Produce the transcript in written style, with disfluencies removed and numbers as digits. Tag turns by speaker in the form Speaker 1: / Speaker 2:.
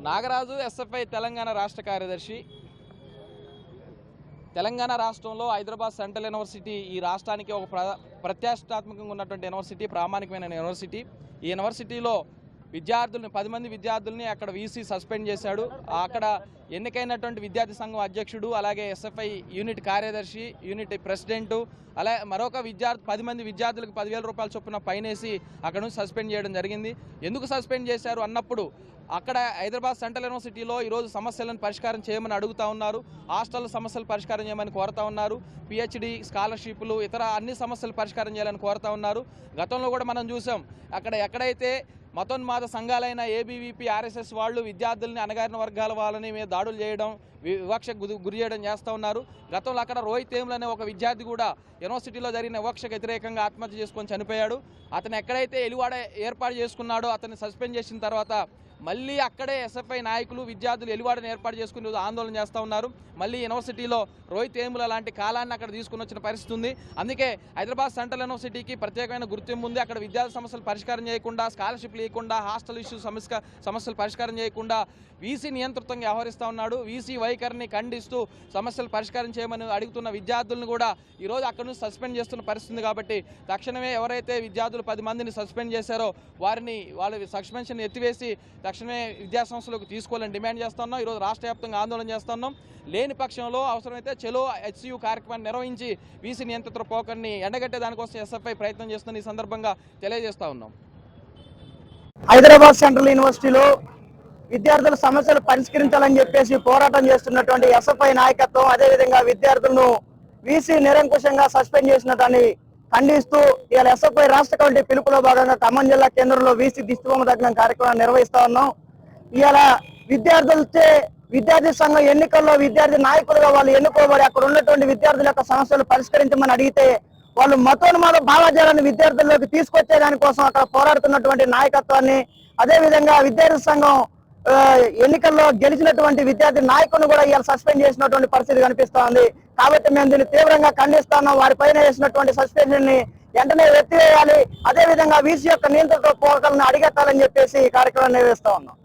Speaker 1: Nagaraju SFI Telangana రాష్ట్ర కార్యదర్శి. తెలంగాణ రాష్ట్రంలో హైదరాబాద్ సెంట్రల్ యూనివర్సిటీ ఈ రాష్ట్రానికి ఒక ప్రతిష్టాత్మకంగా ఉన్నటువంటి యూనివర్సిటీ, ప్రామాణికమైన యూనివర్సిటీ. ఈ యూనివర్సిటీలో విద్యార్థుల్ని 10 మంది విద్యార్థుల్ని అక్కడ వీసీ సస్పెండ్ చేశాడు. అక్కడ ఎన్నికైనటువంటి విద్యార్థి సంఘం అధ్యక్షుడు, అలాగే ఎస్ఎఫ్ఐ యూనిట్ కార్యదర్శి, యూనిట్ ప్రెసిడెంటు, అలాగే మరొక 10 మంది విద్యార్థులకు 10,000 రూపాయల చొప్పున ఫైనేసి అక్కడ నుంచి సస్పెండ్ చేయడం జరిగింది. ఎందుకు సస్పెండ్ చేశారు అన్నప్పుడు అక్కడ హైదరాబాద్ సెంట్రల్ యూనివర్సిటీలో ఈరోజు సమస్యలను పరిష్కారం చేయమని అడుగుతూ ఉన్నారు. హాస్టల్ సమస్యలు పరిష్కారం చేయమని కోరుతా ఉన్నారు. పిహెచ్డి స్కాలర్షిప్లు, ఇతర అన్ని సమస్యలు పరిష్కారం చేయాలని కోరుతా ఉన్నారు. గతంలో కూడా మనం చూసాం, ఎక్కడైతే మతోన్మాద సంఘాలైన ఏబీవీపీ, ఆర్ఎస్ఎస్ వాళ్ళు విద్యార్థుల్ని, అణగారిన వర్గాల వాళ్ళని మీద దాడులు చేయడం, వివక్షకు గురి చేయడం చేస్తూ ఉన్నారు. గతంలో అక్కడ రోహిత్ ఏములు అనే ఒక విద్యార్థి కూడా యూనివర్సిటీలో జరిగిన వివక్షకు వ్యతిరేకంగా ఆత్మహత్య చేసుకొని చనిపోయాడు. అతను ఎక్కడైతే ఎలివాడ ఏర్పాటు చేసుకున్నాడో అతన్ని సస్పెండ్ చేసిన తర్వాత మళ్ళీ అక్కడే ఎస్ఎఫ్ఐ నాయకులు, విద్యార్థులు ఎలివాడని ఏర్పాటు చేసుకుని ఆందోళన చేస్తూ ఉన్నారు. మళ్ళీ యూనివర్సిటీలో రోహిత్ ఏముల లాంటి కాలాన్ని అక్కడ తీసుకుని వచ్చిన పరిస్థితి ఉంది. అందుకే హైదరాబాద్ సెంట్రల్ యూనివర్సిటీకి ప్రత్యేకమైన గుర్తింపు ఉంది. అక్కడ విద్యార్థి సమస్యలు పరిష్కారం చేయకుండా, స్కాలర్షిప్లు ఇవ్వకుండా, హాస్టల్ ఇష్యూ సమస్యలు పరిష్కారం చేయకుండా వీసీ నియంత్రితంగా వ్యవహరిస్తూ ఉన్నాడు. వీసీ వైఖరిని ఖండిస్తూ సమస్యలు పరిష్కారం చేయమని అడుగుతున్న విద్యార్థులను కూడా ఈరోజు అక్కడ నుంచి సస్పెండ్ చేస్తున్న పరిస్థితి. కాబట్టి తక్షణమే ఎవరైతే విద్యార్థులు 10 మందిని సస్పెండ్ చేశారో వాళ్ళ సస్పెన్షన్ ఎత్తివేసి తక్షణమే విద్యాసంస్థలకు తీసుకోవాలని డిమాండ్ చేస్తున్నాం. ఈరోజు రాష్ట్ర వ్యాప్తంగా ఆందోళన చేస్తున్నాం. లేని పక్షంలో అవసరమైతే చలో హెచ్సియు కార్యక్రమాన్ని నిర్వహించి వీసీ నియంత్రిత పోకర్ని ఎండగట్టే దానికోసం ఎస్ఎఫ్ఐ ప్రయత్నం చేస్తున్న ఈ సందర్భంగా తెలియజేస్తా ఉన్నాం.
Speaker 2: హైదరాబాద్ సెంట్రల్ యూనివర్సిటీలో విద్యార్థుల సమస్యలు పరిష్కరించాలని చెప్పేసి పోరాటం చేస్తున్నటువంటి ఎస్ఎఫ్ఐ నాయకత్వం, అదేవిధంగా విద్యార్థులను వీసీ నిరంకుశంగా సస్పెండ్ చేసిన దాన్ని ఖండిస్తూ ఇవాళ ఎస్ఎఫ్ఐ రాష్ట్ర కమిటీ పిలుపులో భాగంగా ఖమ్మం జిల్లా కేంద్రంలో వీసీ దిష్టిబొమ్మ దగ్నం కార్యక్రమాన్ని నిర్వహిస్తా ఉన్నాం. ఇవాళ విద్యార్థి సంఘం ఎన్నికల్లో విద్యార్థి నాయకులుగా వాళ్ళు ఎన్నుకోబడి అక్కడ ఉన్నటువంటి విద్యార్థుల యొక్క సమస్యలు పరిష్కరించమని అడిగితే వాళ్ళు మతోన్మాద భావజాలాన్ని విద్యార్థుల్లోకి తీసుకొచ్చే దానికోసం అక్కడ పోరాడుతున్నటువంటి నాయకత్వాన్ని, అదేవిధంగా విద్యార్థి సంఘం ఎన్నికల్లో గెలిచినటువంటి విద్యార్థి నాయకులను కూడా ఇవాళ సస్పెండ్ చేసినటువంటి పరిస్థితి కనిపిస్తా ఉంది. కాబట్టి మేము దీన్ని తీవ్రంగా ఖండిస్తున్నాం. వారిపైన వేసినటువంటి సస్పెన్షన్ ని వెంటనే ఎత్తివేయాలి, అదేవిధంగా వీసీ యొక్క నియంత్రణ పోకలను అడిగెత్తాలని చెప్పేసి ఈ కార్యక్రమం నిర్వహిస్తా ఉన్నాం.